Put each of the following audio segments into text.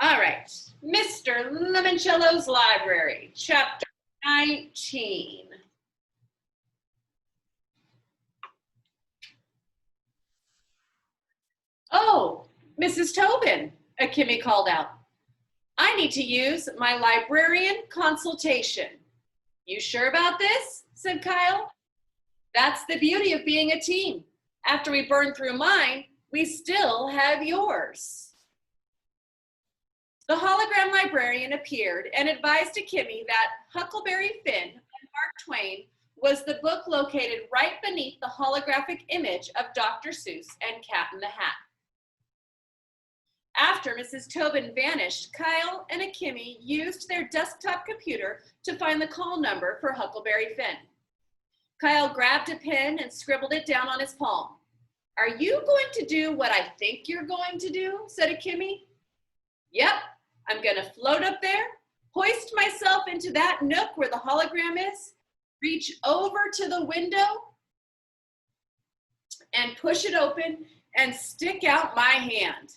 All right, Mr. Lemoncello's Library, chapter 19. Oh, Mrs. Tobin, Kimmy called out. I need to use my librarian consultation. You sure about this? Said Kyle. That's the beauty of being a team. After we burn through mine, we still have yours. The hologram librarian appeared and advised to Kimmy that Huckleberry Finn by Mark Twain was the book located right beneath the holographic image of Dr. Seuss and Cat in the Hat. After Mrs. Tobin vanished, Kyle and Kimmy used their desktop computer to find the call number for Huckleberry Finn. Kyle grabbed a pen and scribbled it down on his palm. Are you going to do what I think you're going to do? Said Kimmy. Yep, I'm going to float up there, hoist myself into that nook where the hologram is, reach over to the window and push it open and stick out my hand.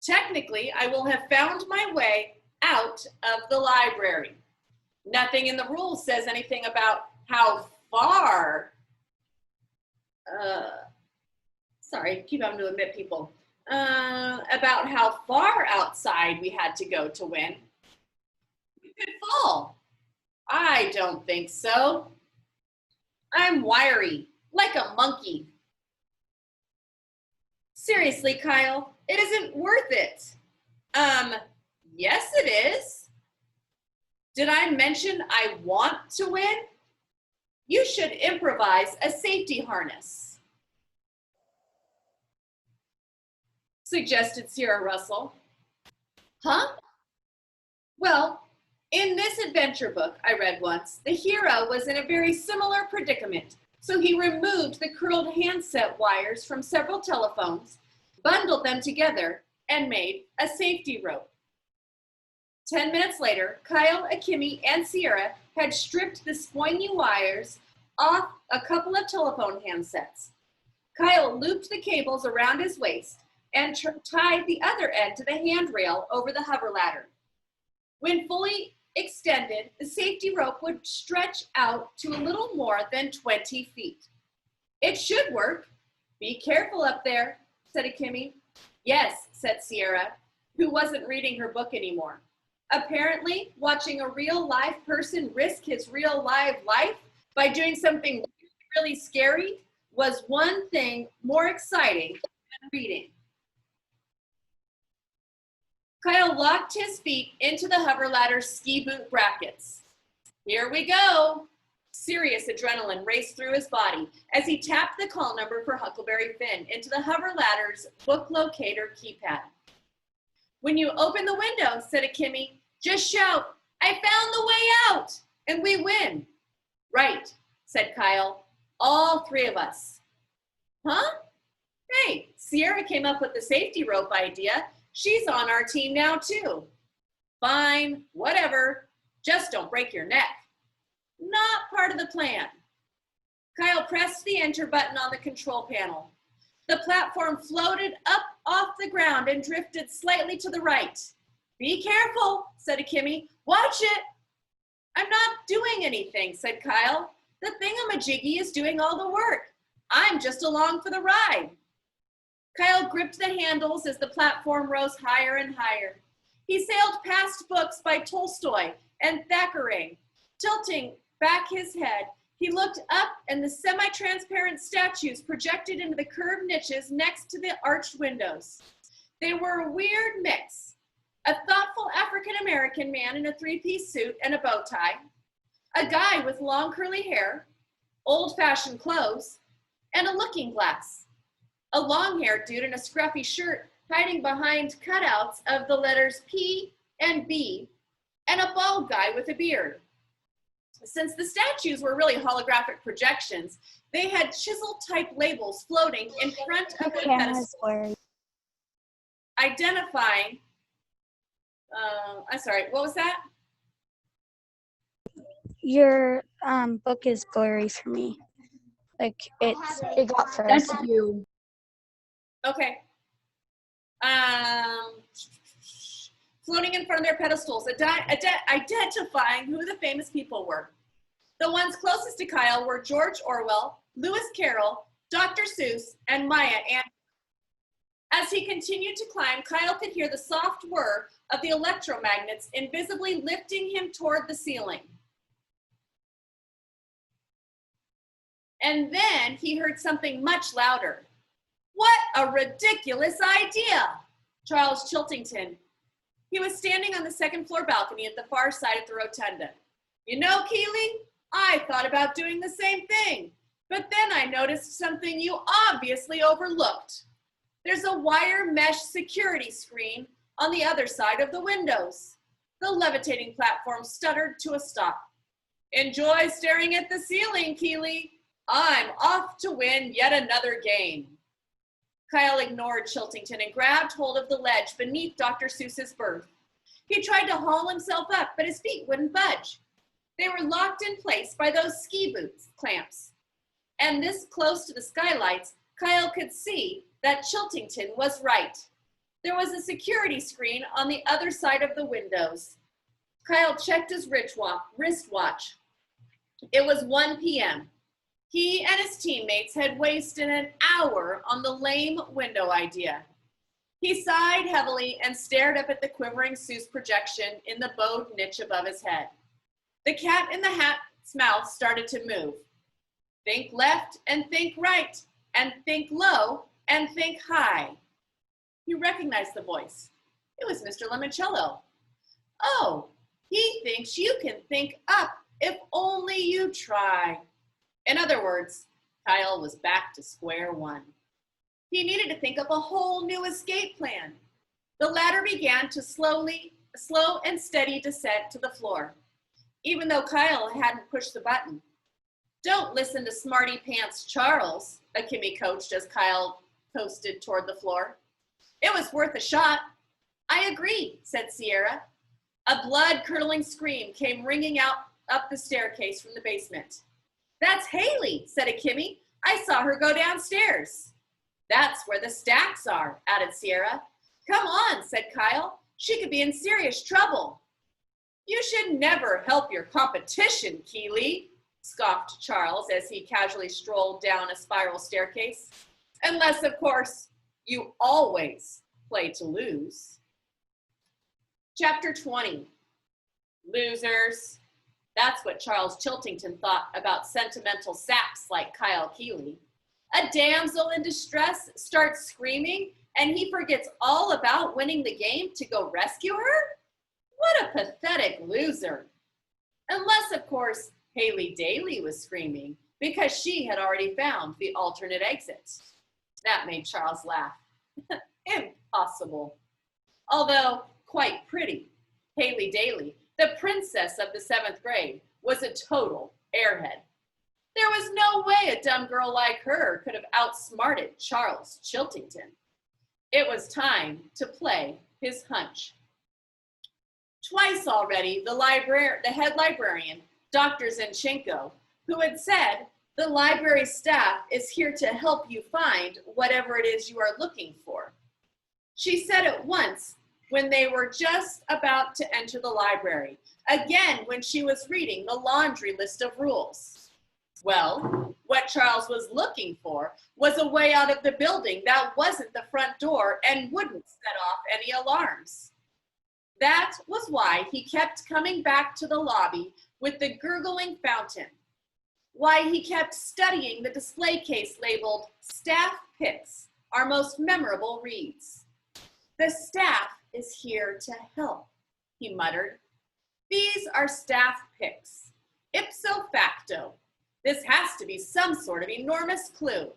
Technically, I will have found my way out of the library. Nothing in the rules says anything about how far, keep having to admit people, about how far outside we had to go to win. We could fall. I don't think so. I'm wiry, like a monkey. Seriously, Kyle, it isn't worth it. Yes it is. Did I mention I want to win? You should improvise a safety harness, suggested Sierra Russell. Huh? Well, in this adventure book I read once, the hero was in a very similar predicament, so he removed the curled handset wires from several telephones, bundled them together, and made a safety rope. 10 minutes later, Kyle, Kimmy, and Sierra had stripped the springy wires off a couple of telephone handsets. Kyle looped the cables around his waist and tied the other end to the handrail over the hover ladder. When fully extended, the safety rope would stretch out to a little more than 20 feet. It should work. Be careful up there, said Kimmy. Yes, said Sierra, who wasn't reading her book anymore. Apparently, watching a real live person risk his real live life by doing something really scary was one thing more exciting than reading. Kyle locked his feet into the hover ladder's ski boot brackets. Here we go. Serious adrenaline raced through his body as he tapped the call number for Huckleberry Finn into the hover ladder's book locator keypad. When you open the window, said Kimmy, just shout, I found the way out, and we win. Right, said Kyle, all three of us. Huh? Hey, Sierra came up with the safety rope idea. She's on our team now too. Fine, whatever, just don't break your neck. Not part of the plan. Kyle pressed the enter button on the control panel. The platform floated up off the ground and drifted slightly to the right. Be careful, said Kimmy. Watch it. I'm not doing anything, said Kyle. The thingamajiggy is doing all the work. I'm just along for the ride. Kyle gripped the handles as the platform rose higher and higher. He sailed past books by Tolstoy and Thackeray. Tilting back his head, he looked up and the semi-transparent statues projected into the curved niches next to the arched windows. They were a weird mix. A thoughtful African-American man in a three-piece suit and a bow tie, a guy with long curly hair, old-fashioned clothes, and a looking glass, a long-haired dude in a scruffy shirt hiding behind cutouts of the letters P and B, and a bald guy with a beard. Since the statues were really holographic projections, they had chisel-type labels floating in front of the pedestal, identifying I'm sorry, what was that? Your book is blurry for me. Like it got frozen. That's you. Okay. floating in front of their pedestals, identifying who the famous people were. The ones closest to Kyle were George Orwell, Lewis Carroll, Dr. Seuss, and Maya Angelou. As he continued to climb, Kyle could hear the soft whir of the electromagnets invisibly lifting him toward the ceiling. And then he heard something much louder. What a ridiculous idea! Charles Chiltington. He was standing on the second floor balcony at the far side of the rotunda. You know, Keeley, I thought about doing the same thing, but then I noticed something you obviously overlooked. There's a wire mesh security screen on the other side of the windows. The levitating platform stuttered to a stop. Enjoy staring at the ceiling, Keeley. I'm off to win yet another game. Kyle ignored Chiltington and grabbed hold of the ledge beneath Dr. Seuss's berth. He tried to haul himself up, but his feet wouldn't budge. They were locked in place by those ski boots clamps. And this close to the skylights, Kyle could see that Chiltington was right. There was a security screen on the other side of the windows. Kyle checked his wristwatch. It was 1 p.m. He and his teammates had wasted an hour on the lame window idea. He sighed heavily and stared up at the quivering Seuss projection in the bowed niche above his head. The cat in the hat's mouth started to move. Think left and think right, and think low and think high. He recognized the voice. It was Mr. Lemoncello. Oh, he thinks you can think up if only you try. In other words, Kyle was back to square one. He needed to think up a whole new escape plan. The ladder began to slow and steady descent to the floor, even though Kyle hadn't pushed the button. Don't listen to Smarty Pants Charles, Akimi coached as Kyle coasted toward the floor. It was worth a shot. I agree, said Sierra. A blood-curdling scream came ringing out up the staircase from the basement. That's Haley, said Akimi. I saw her go downstairs. That's where the stacks are, added Sierra. Come on, said Kyle. She could be in serious trouble. You should never help your competition, Keeley, scoffed Charles as he casually strolled down a spiral staircase. Unless, of course, you always play to lose. Chapter 20. Losers. That's what Charles Chiltington thought about sentimental saps like Kyle Keeley. A damsel in distress starts screaming and he forgets all about winning the game to go rescue her? What a pathetic loser. Unless, of course, Haley Daly was screaming because she had already found the alternate exit. That made Charles laugh. Impossible. Although quite pretty, Haley Daly, the princess of the 7th grade, was a total airhead. There was no way a dumb girl like her could have outsmarted Charles Chiltington. It was time to play his hunch. Twice already, the head librarian, Dr. Zinchenko, who had said, the library staff is here to help you find whatever it is you are looking for. She said it once when they were just about to enter the library, again when she was reading the laundry list of rules. Well, what Charles was looking for was a way out of the building that wasn't the front door and wouldn't set off any alarms. That was why he kept coming back to the lobby with the gurgling fountain, why he kept studying the display case labeled Staff Picks, our most memorable reads. The staff is here to help, he muttered. These are staff picks. Ipso facto, this has to be some sort of enormous clue.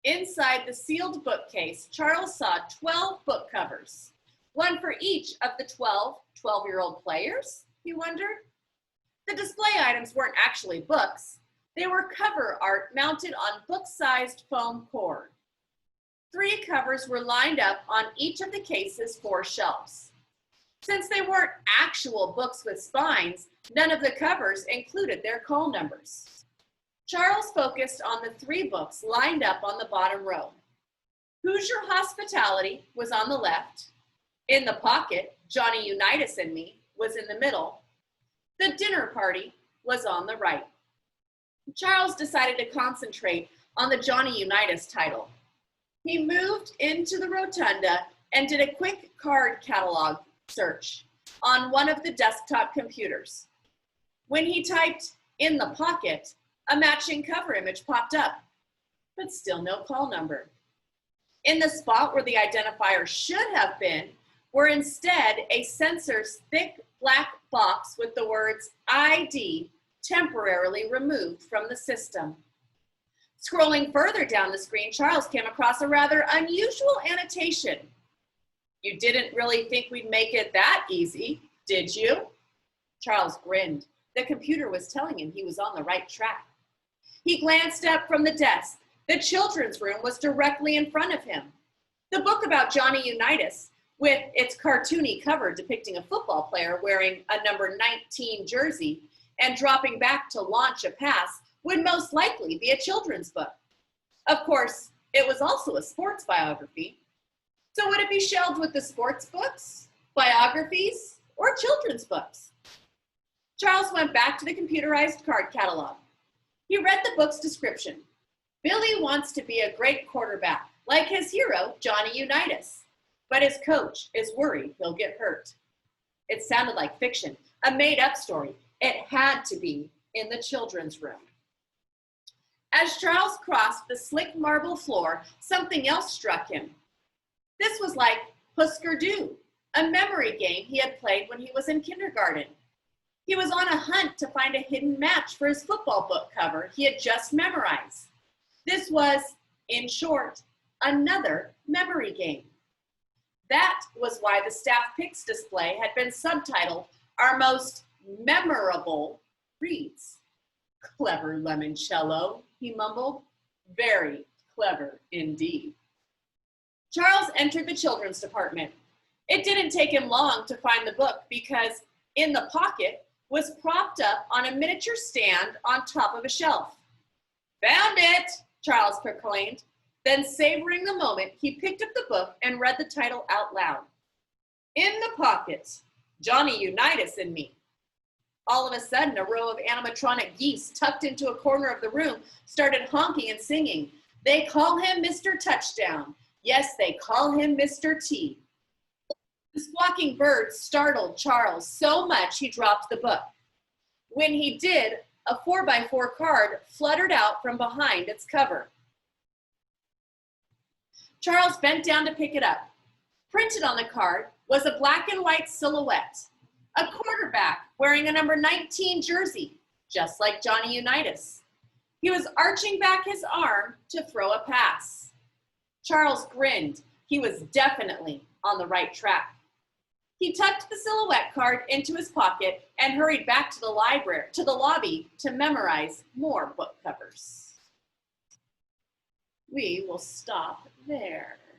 Inside the sealed bookcase, Charles saw 12 book covers, one for each of the 12-year-old players, he wondered. The display items weren't actually books. They were cover art mounted on book-sized foam cord. 3 covers were lined up on each of the case's 4 shelves. Since they weren't actual books with spines, none of the covers included their call numbers. Charles focused on the 3 books lined up on the bottom row. Hoosier Hospitality was on the left. In the pocket, Johnny Unitas and Me was in the middle. The dinner party was on the right. Charles decided to concentrate on the Johnny Unitas title. He moved into the rotunda and did a quick card catalog search on one of the desktop computers. When he typed "in the pocket," a matching cover image popped up, but still no call number. In the spot where the identifier should have been were instead a censor's thick black box with the words ID temporarily removed from the system. Scrolling further down the screen, Charles came across a rather unusual annotation. "You didn't really think we'd make it that easy, did you?" Charles grinned. The computer was telling him he was on the right track. He glanced up from the desk. The children's room was directly in front of him. The book about Johnny Unitas, with its cartoony cover depicting a football player wearing a number 19 jersey and dropping back to launch a pass, would most likely be a children's book. Of course, it was also a sports biography. So would it be shelved with the sports books, biographies, or children's books? Charles went back to the computerized card catalog. He read the book's description. Billy wants to be a great quarterback, like his hero, Johnny Unitas, but his coach is worried he'll get hurt. It sounded like fiction, a made-up story. It had to be in the children's room. As Charles crossed the slick marble floor, something else struck him. This was like Husker Du, a memory game he had played when he was in kindergarten. He was on a hunt to find a hidden match for his football book cover he had just memorized. This was, in short, another memory game. That was why the staff picks display had been subtitled "Our Most Memorable Reads." "Clever Lemoncello," he mumbled. "Very clever indeed." Charles entered the children's department. It didn't take him long to find the book because "In the Pocket" was propped up on a miniature stand on top of a shelf. "Found it," Charles proclaimed. Then, savoring the moment, he picked up the book and read the title out loud. "In the Pocket, Johnny Unitas and Me." All of a sudden, a row of animatronic geese tucked into a corner of the room started honking and singing. "They call him Mr. Touchdown. Yes, they call him Mr. T." The squawking birds startled Charles so much he dropped the book. When he did, a 4x4 card fluttered out from behind its cover. Charles bent down to pick it up. Printed on the card was a black and white silhouette, a quarterback wearing a number 19 jersey, just like Johnny Unitas. He was arching back his arm to throw a pass. Charles grinned. He was definitely on the right track. He tucked the silhouette card into his pocket and hurried back to the lobby to memorize more book covers. We will stop there.